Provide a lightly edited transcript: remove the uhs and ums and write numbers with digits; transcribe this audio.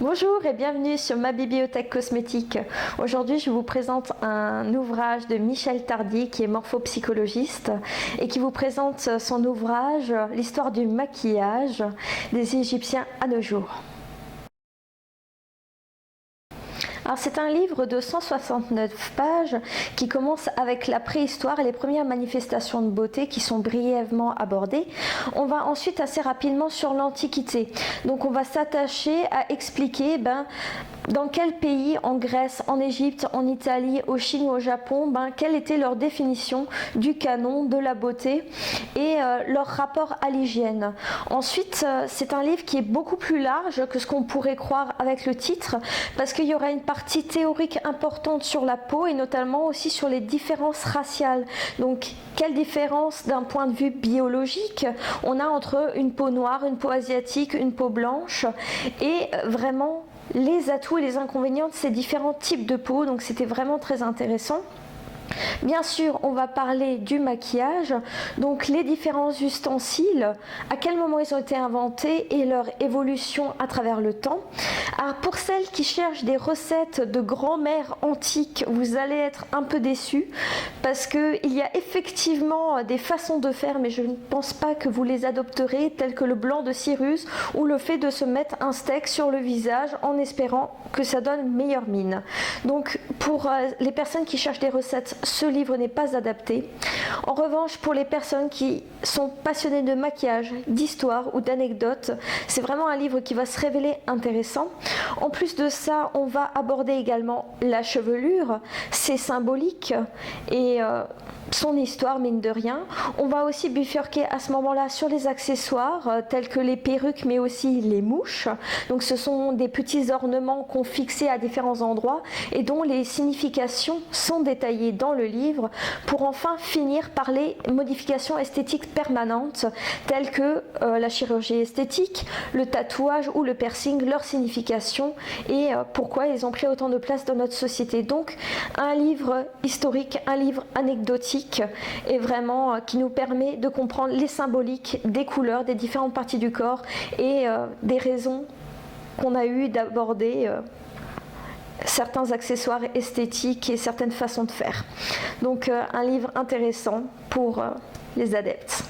Bonjour et bienvenue sur ma bibliothèque cosmétique. Aujourd'hui, je vous présente un ouvrage de Michel Tardy qui est morphopsychologiste et qui vous présente son ouvrage L'histoire du maquillage des Égyptiens à nos jours. C'est un livre de 169 pages qui commence avec la préhistoire et les premières manifestations de beauté qui sont brièvement abordées. On va ensuite assez rapidement sur l'Antiquité. Donc on va s'attacher à expliquer dans quel pays, en Grèce, en Égypte, en Italie, au Chine ou au Japon, quelle était leur définition du canon, de la beauté et leur rapport à l'hygiène. Ensuite, c'est un livre qui est beaucoup plus large que ce qu'on pourrait croire avec le titre, parce qu'il y aura une partie théorique importante sur la peau et notamment aussi sur les différences raciales. Donc, quelle différence d'un point de vue biologique on a entre une peau noire, une peau asiatique, une peau blanche et vraiment les atouts et les inconvénients de ces différents types de peau. Donc c'était vraiment très intéressant. Bien sûr, on va parler du maquillage, donc les différents ustensiles, à quel moment ils ont été inventés et leur évolution à travers le temps. Alors pour celles qui cherchent des recettes de grand-mère antiques, vous allez être un peu déçus parce qu'il y a effectivement des façons de faire, mais je ne pense pas que vous les adopterez, telles que le blanc de Cyrus ou le fait de se mettre un steak sur le visage en espérant que ça donne meilleure mine. Donc pour les personnes qui cherchent des recettes, ce livre n'est pas adapté. En revanche, pour les personnes qui sont passionnées de maquillage, d'histoire ou d'anecdotes, c'est vraiment un livre qui va se révéler intéressant. En plus de ça, on va aborder également la chevelure, ses symboliques et son histoire, mine de rien. On va aussi bifurquer à ce moment-là sur les accessoires tels que les perruques mais aussi les mouches. Donc ce sont des petits ornements qu'on fixait à différents endroits et dont les significations sont détaillées dans le livre, pour enfin finir par les modifications esthétiques permanentes telles que la chirurgie esthétique, le tatouage ou le piercing, leur signification et pourquoi ils ont pris autant de place dans notre société. Donc un livre historique, un livre anecdotique et vraiment qui nous permet de comprendre les symboliques des couleurs des différentes parties du corps et des raisons qu'on a eu d'aborder certains accessoires esthétiques et certaines façons de faire. Donc un livre intéressant pour les adeptes.